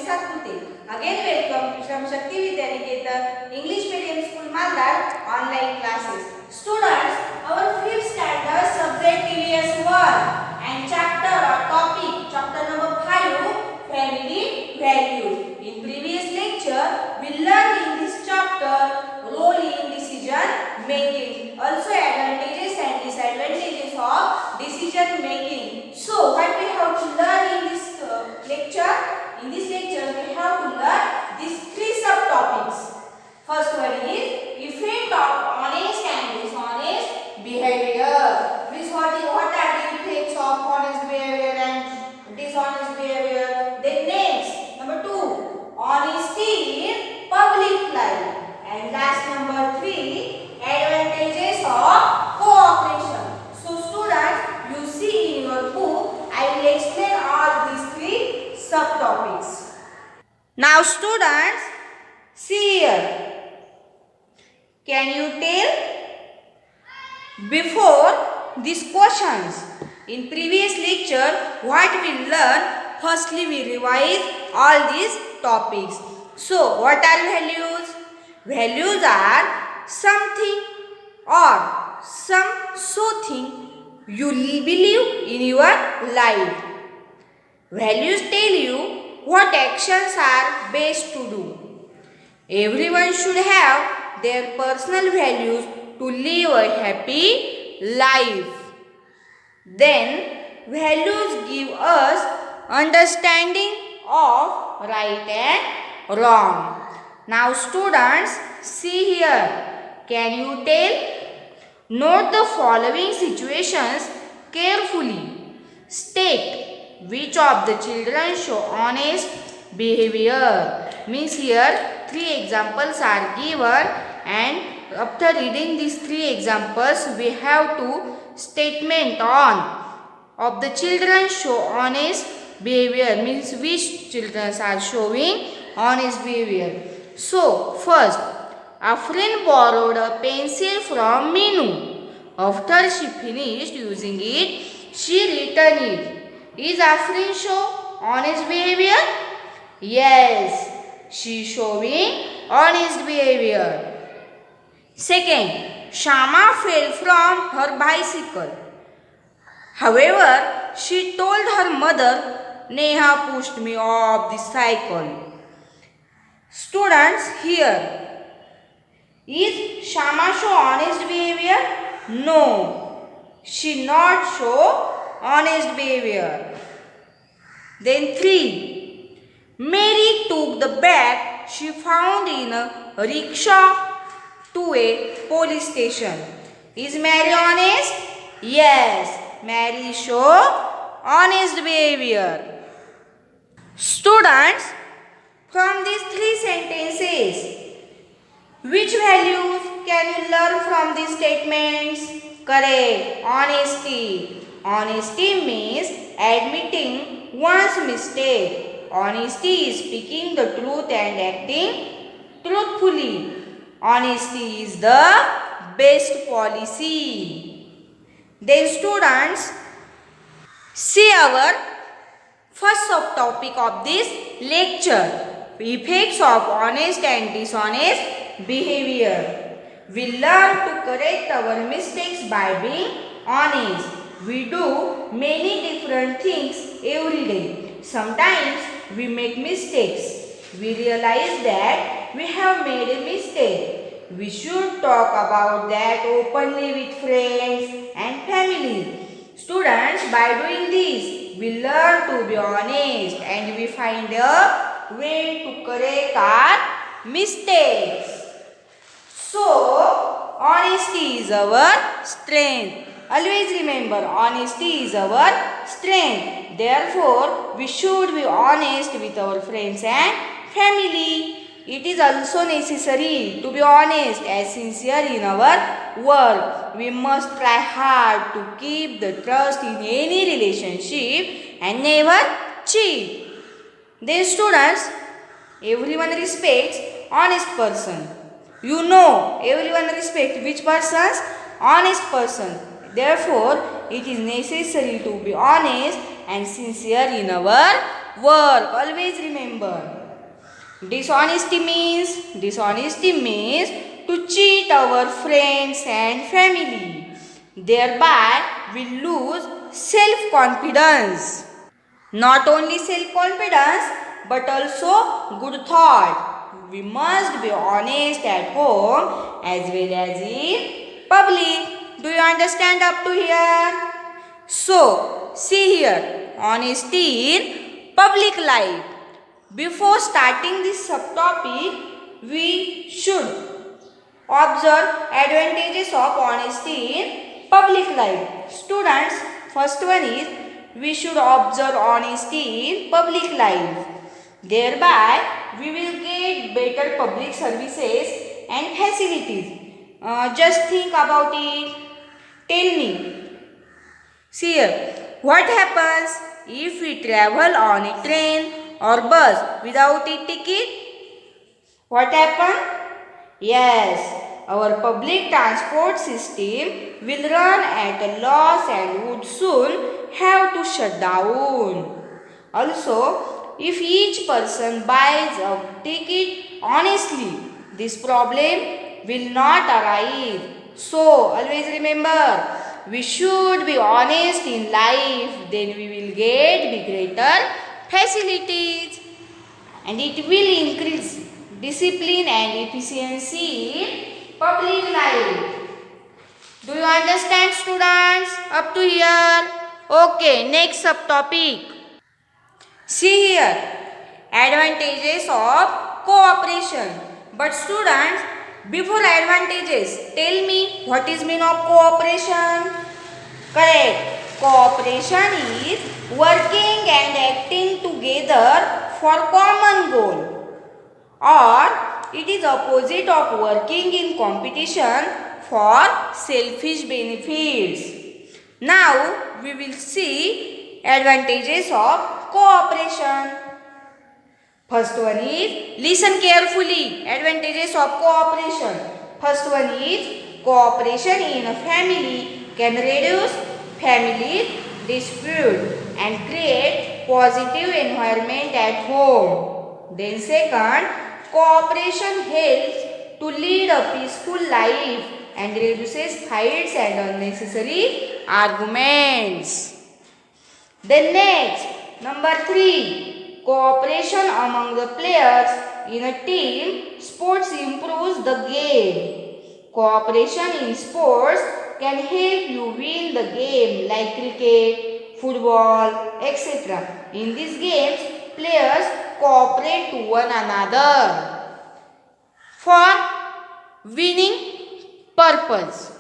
Satpute. Again welcome to Shram Shakti Vidyaniketan English Medium School Malad online classes. Students, our 5th standard subject EVS 1 and chapter or topic chapter number 5 family values. In previous lecture we learned in this chapter role in decision making, also advantages and disadvantages of decision making. So what we have to learn in this lecture? In this lecture we have to learn these 3 subtopics. First one is effect of honest and dishonest behavior. Means what are the effects of honest behavior and dishonest behavior? Then next, number 2, honesty in public life. And last, number 3, advantages of cooperation. So students, you see in your book, I will explain all these 3 subtopics. Now students, see here. Can you tell? Before these questions, in previous lecture, what we learned? Firstly, we revise all these topics. So, what are values? Values are something or some thing you believe in your life. Values tell you what actions are best to do. Everyone should have their personal values to live a happy life. Then, values give us understanding of right and wrong. Now students, see here. Can you tell? Note the following situations carefully. State which of the children show honest behavior. Means here 3 examples are given, and after reading these 3 examples we have to statement on of the children show honest behavior. Means which children are showing honest behavior. So, first, Afrin borrowed a pencil from Minu. After she finished using it, she returned it. Is Afrin show honest behavior? Yes, she is showing honest behavior. Second, Shama fell from her bicycle. However, she told her mother, Neha pushed me off the cycle. Students, here, is Shama show honest behavior? No, she not show honest behavior. Then 3, Mary took the bag she found in a rickshaw to a police station. Is Mary honest? Yes, Mary show honest behavior. Students, from these 3 sentences, which values can you learn from these statements? Correct. Honesty. Honesty means admitting one's mistake. Honesty is speaking the truth and acting truthfully. Honesty is the best policy. Then students, see our first subtopic of this lecture. Effects of honest and dishonest behavior. We learn to correct our mistakes by being honest. We do many different things every day. Sometimes we make mistakes. We realize that we have made a mistake. We should talk about that openly with friends and family. Students, by doing this, we learn to be honest and we find a way to correct our mistakes. So, honesty is our strength. Always remember, honesty is our strength. Therefore, we should be honest with our friends and family. It is also necessary to be honest and sincere in our work. We must try hard to keep the trust in any relationship and never cheat. Then students, everyone respects honest person. You know, everyone respects which persons? Honest person. Therefore, it is necessary to be honest and sincere in our work. Always remember. Dishonesty means to cheat our friends and family. Thereby we lose self-confidence. Not only self-confidence but also good thought. We must be honest at home as well as in public. Do you understand up to here? So, see here, honesty in public life. Before starting this subtopic, we should observe advantages of honesty in public life. Students, first one is we should observe honesty in public life. Thereby, we will get better public services and facilities. Just think about it. Tell me. See here, what happens if we travel on a train or bus without a ticket? What happens? Yes, our public transport system will run at a loss and would soon have to shut down. Also, if each person buys a ticket honestly, this problem will not arise. So, always remember, we should be honest in life, then we will get the greater facilities and it will increase discipline and efficiency in public life. Do you understand, students? Up to here? Okay, next subtopic. See here, advantages of cooperation. But students, before advantages, tell me what is mean of cooperation? Correct. Cooperation is working and acting together for common goal. Or it is opposite of working in competition for selfish benefits. Now we will see advantages of cooperation. First one is listen carefully. Advantages of cooperation. First one is cooperation in a family can reduce family dispute and create positive environment at home. Then second, cooperation helps to lead a peaceful life and reduces fights and unnecessary arguments. Then next, number 3, cooperation among the players in a team sports improves the game. Cooperation in sports can help you win the game like cricket, football, etc. In these games, players cooperate to one another for winning purpose.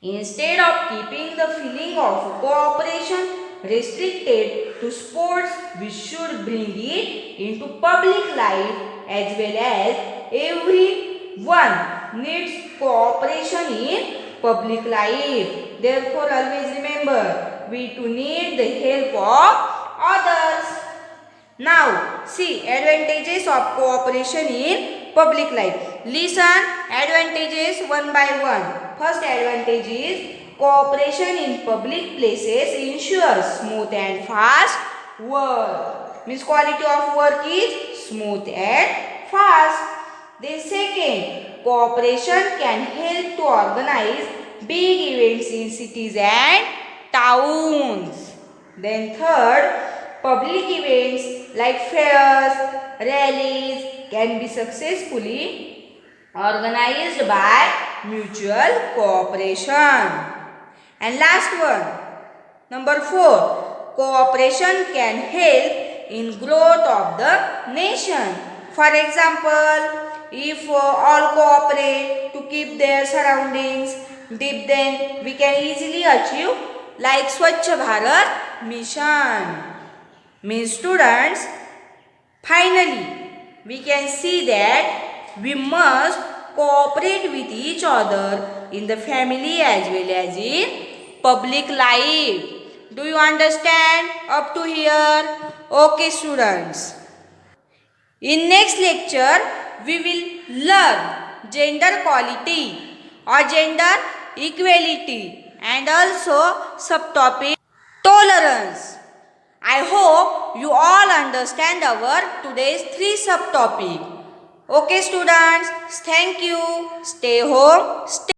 Instead of keeping the feeling of cooperation restricted to sports, we should bring it into public life as well as everyone needs cooperation in public life. Therefore, always remember, we too need the help of others. Now, see advantages of cooperation in public life. Listen advantages one by one. First advantage is cooperation in public places ensures smooth and fast work. Means quality of work is smooth and fast. Then second, cooperation can help to organize big events in cities and towns. Then third, public events like fairs, rallies can be successfully organized by mutual cooperation. And last one, number 4, cooperation can help in growth of the nation. For example, if all cooperate to keep their surroundings deep, then we can easily achieve like Swachh Bharat mission. Means students, finally we can see that we must cooperate with each other in the family as well as in public life. Do you understand up to here? Okay students. In next lecture, we will learn gender equality or gender equality and also subtopic tolerance. I hope you all understand our today's 3 subtopic. Okay students, thank you. Stay home.